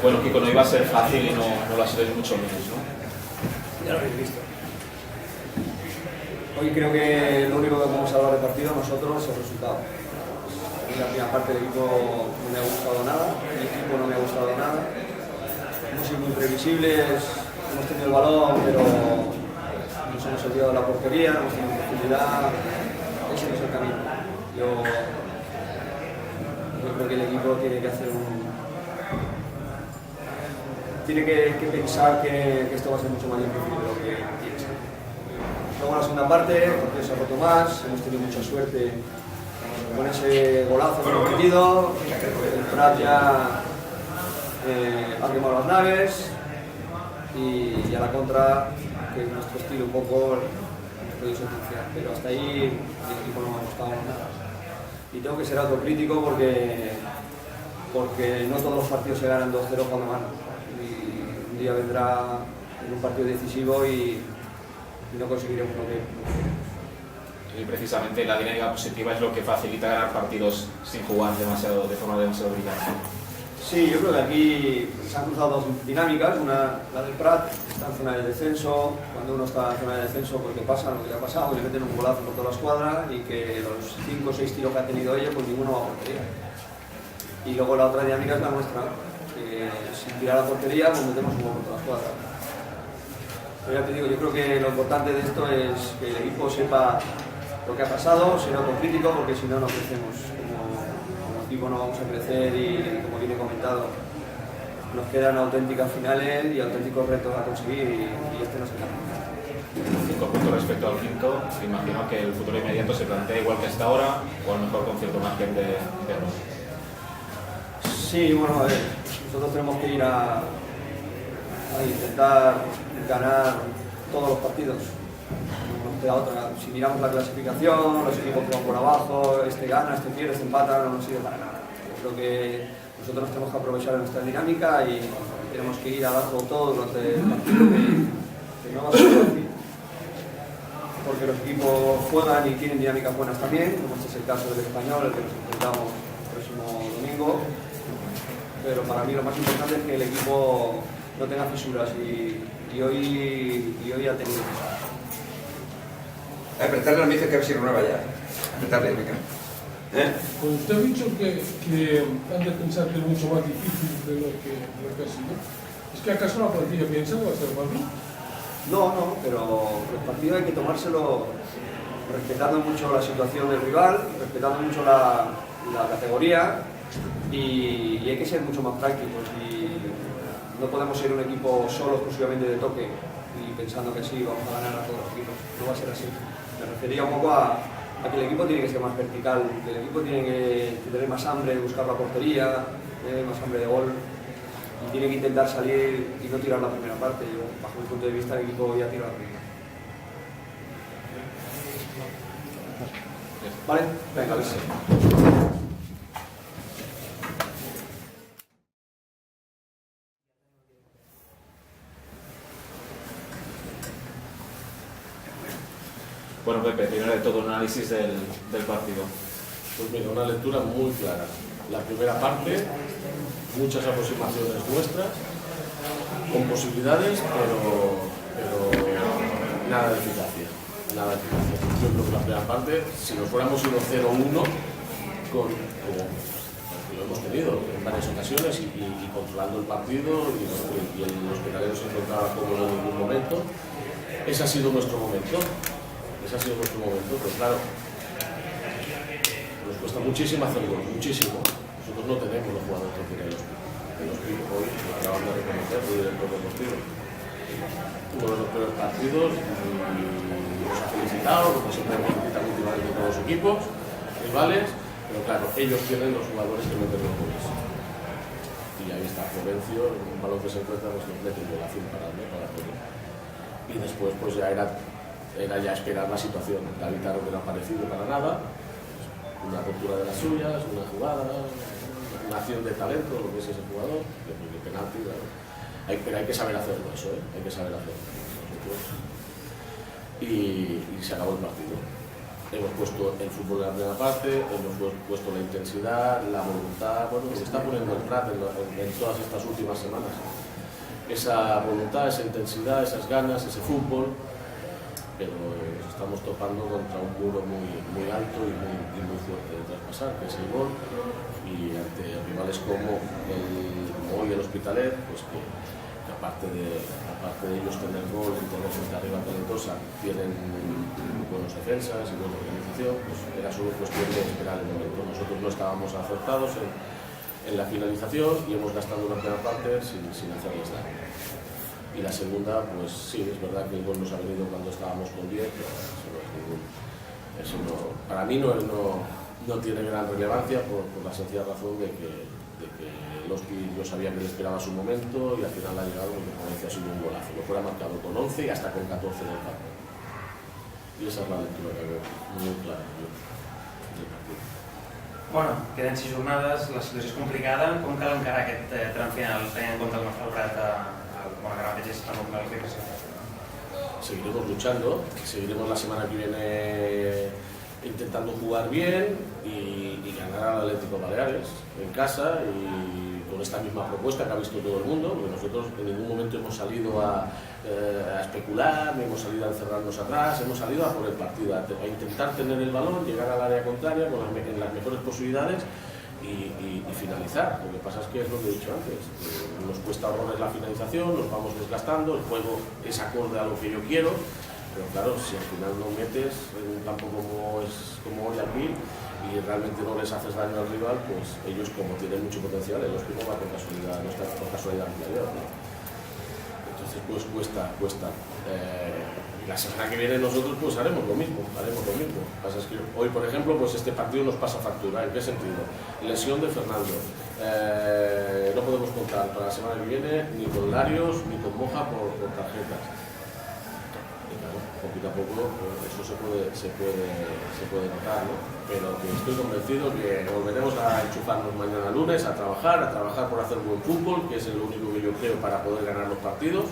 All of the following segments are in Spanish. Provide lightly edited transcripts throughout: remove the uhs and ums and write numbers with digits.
Bueno, Kiko, no iba a ser fácil y no lo ha sido ni mucho menos, ¿no? Ya lo habéis visto. Hoy creo que lo único que podemos hablar de partido nosotros es el resultado. En la primera parte del equipo no me ha gustado nada, el equipo no me ha gustado nada. Hemos sido muy previsibles, hemos tenido el balón, pero nos hemos olvidado de la portería, hemos tenido profundidad. Ese no es el camino. Yo creo que el equipo tiene que hacer tiene que pensar que esto va a ser mucho más difícil de lo que piensa. Luego en la segunda parte, porque se ha roto más, hemos tenido mucha suerte con ese golazo que hemos metido. El Prat ya ha quemado las naves y a la contra, que es nuestro estilo un poco, hemos podido sentenciar. Pero hasta ahí el equipo no me ha gustado nada. Y tengo que ser autocrítico porque no todos los partidos se ganan 2-0 cuando ganan. Y un día vendrá en un partido decisivo y no conseguiremos lo que... Y precisamente la dinámica positiva es lo que facilita ganar partidos sin jugar de forma demasiado brillante. Sí, yo creo que aquí se han cruzado dos dinámicas, una la del Prat, está en zona de descenso, cuando uno está en zona de descenso porque pasa lo que ha pasado, le meten un golazo por toda la escuadra y que los 5 o 6 tiros que ha tenido ella, pues ninguno va a portería. Y luego la otra dinámica es la nuestra, que sin tirar a portería pues metemos un gol por toda la escuadra. Pero ya te digo, yo creo que lo importante de esto es que el equipo sepa lo que ha pasado, ser autocrítico, porque si no, no crecemos. Como equipo no vamos a crecer y, como viene comentado, nos quedan auténticas finales y auténticos retos a conseguir y este no es el camino. 5 puntos respecto al quinto, imagino que el futuro inmediato se plantea igual que hasta ahora o a lo mejor con cierto margen de error. Sí, bueno, a ver, nosotros tenemos que ir a intentar ganar todos los partidos. No queda otra. Si miramos la clasificación, los equipos que van por abajo, este gana, este pierde, este empata, no nos sirve para nada. Yo creo que nosotros tenemos que aprovechar nuestra dinámica y tenemos que ir a darlo todo durante el partido, que no va a ser fácil. Porque los equipos juegan y tienen dinámicas buenas también, como este es el caso del Español, el que nos enfrentamos el próximo domingo. Pero para mí lo más importante es que el equipo no tenga fisuras y hoy ha tenido fisuras. Apretarle al micro que a ver si renueva ya. Apretarle el micro. Pues usted ha dicho que han de pensar que es mucho más difícil de lo que ha sido. ¿Es que acaso la plantilla piensa que va a ser fácil? No, pero el partido hay que tomárselo respetando mucho la situación del rival, respetando mucho la categoría y hay que ser mucho más prácticos. Y no podemos ser un equipo solo exclusivamente de toque y pensando que sí vamos a ganar a todos los equipos. No va a ser así. Me refería un poco a que el equipo tiene que ser más vertical, que el equipo tiene que tener más hambre de buscar la portería, más hambre de gol y tiene que intentar salir y no tirar la primera parte. Yo, bajo mi punto de vista, el equipo ya tira la primera. ¿Vale? Venga, a ver si... Bueno, Pepe, primero de todo un análisis del partido. Pues mira, una lectura muy clara. La primera parte, muchas aproximaciones nuestras, con posibilidades, pero nada de eficacia. Nada de eficacia. Yo creo que la primera parte, si nos fuéramos 1-0-1, como lo hemos tenido en varias ocasiones y controlando el partido y los penales se encontraban cómodos en ningún momento, ese ha sido nuestro momento. Ese ha sido nuestro momento, pero claro, nos cuesta muchísimo hacer gol, muchísimo. Nosotros no tenemos los jugadores que tienen los pibos hoy, lo acaban de reconocer, el director deportivo. Uno de los peores partidos, nos ha felicitado, porque siempre hemos felicitado últimamente todos los equipos, rivales, pero claro, ellos tienen los jugadores que meten los goles. Y ahí está Florencio, un balón que se encuentra, nos mete un golazo imparable para todo. Y después pues ya era ya esperar la situación. David Taro que no ha aparecido para nada, una ruptura de las suyas, una jugada, una acción de talento, lo que es ese jugador, el penalti, claro. Pero hay que saber hacerlo eso, hay que saber hacerlo. Y se acabó el partido. hemos puesto el fútbol en la primera parte, hemos puesto la intensidad, la voluntad, bueno, se está poniendo el Prat en todas estas últimas semanas. Esa voluntad, esa intensidad, esas ganas, ese fútbol, pero nos estamos topando contra un muro muy alto y muy fuerte de traspasar, que es el gol, y ante rivales como hoy el Hospitalet, pues que aparte de ellos tener gol y tener gente arriba talentosa, tienen buenos defensas y buena organización, pues era solo cuestión de esperar el momento. Nosotros no estábamos acertados en la finalización y hemos gastado una primera parte sin hacerles daño. Y la segunda, pues sí, es verdad que el gol nos ha venido cuando estábamos con 10, pero eso para mí no tiene gran relevancia por la sencilla razón de que el Ospi yo sabía que le esperaba su momento y al final ha llegado porque como decía, ha sido un golazo. Lo fuera marcado con 11 y hasta con 14 del campo. Y esa es la lectura que veo muy clara del partido. Bueno, queden 6 jornades, la situació és complicada. Com cal encarar aquest tram final, tenint en compte el nostre Prat, que ara mateix està en una clasificació? Seguiremos luchando, seguiremos la semana que viene intentando jugar bien y ganar al Atlético Baleares en casa y con esta misma propuesta que ha visto todo el mundo, porque nosotros en ningún momento hemos salido a especular, ni hemos salido a encerrarnos atrás, hemos salido a por el partido, a intentar tener el balón, llegar al área contraria en las mejores posibilidades y finalizar. Lo que pasa es que es lo que he dicho antes, nos cuesta horrores la finalización, nos vamos desgastando, el juego es acorde a lo que yo quiero, pero claro, si al final no metes en un campo como hoy aquí y realmente no les haces daño al rival, pues ellos como tienen mucho potencial, ellos mismos van por casualidad, no está por casualidad en realidad, ¿no? Entonces pues cuesta. La semana que viene nosotros pues haremos lo mismo. Lo que pasa es que hoy, por ejemplo, pues este partido nos pasa factura. ¿En qué sentido? Lesión de Fernando. No podemos contar para la semana que viene ni con Larios ni con Moja por tarjetas. Y claro, poquito a poco eso se puede notar, ¿no? Pero que estoy convencido que volveremos a enchufarnos mañana lunes, a trabajar por hacer buen fútbol, que es lo único que yo creo para poder ganar los partidos.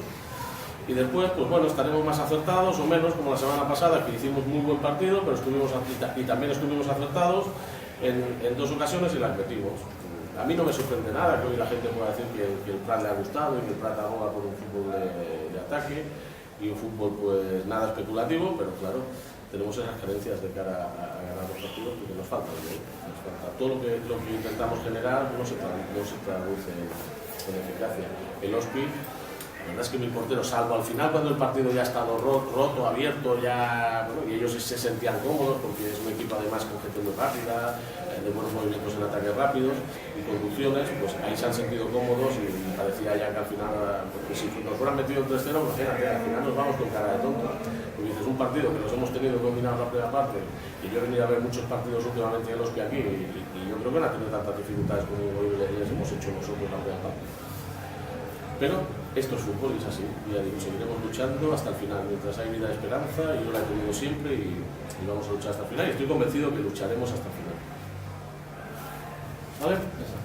Y después, pues bueno, estaremos más acertados o menos, como la semana pasada, que hicimos muy buen partido, pero también estuvimos acertados en 2 ocasiones y las metimos. A mí no me sorprende nada que hoy la gente pueda decir que el Prat le ha gustado y que el Prat aboga por un fútbol de ataque y un fútbol pues nada especulativo, pero claro, tenemos esas carencias de cara a ganar los partidos porque nos falta, ¿no? Nos falta. Todo lo que intentamos generar no se traduce en eficacia. El Ospi, la verdad es que mi portero, salvo al final cuando el partido ya ha estado roto, abierto, ya, bueno, y ellos se sentían cómodos porque es un equipo además con gente muy rápida, de buenos movimientos en ataques rápidos y conducciones, pues ahí se han sentido cómodos y parecía ya que al final, porque si nos hubieran metido 3-0, imagínate, al final nos vamos con cara de tontos. Porque dices, un partido que los hemos tenido dominados la primera parte, y yo he venido a ver muchos partidos últimamente en los que aquí, y yo creo que no han tenido tantas dificultades como les hemos hecho nosotros la primera parte. Pero esto es fútbol y es así, y ya digo, seguiremos luchando hasta el final, mientras hay vida de esperanza, y yo la he tenido siempre y vamos a luchar hasta el final, y estoy convencido que lucharemos hasta el final. ¿Vale? Eso.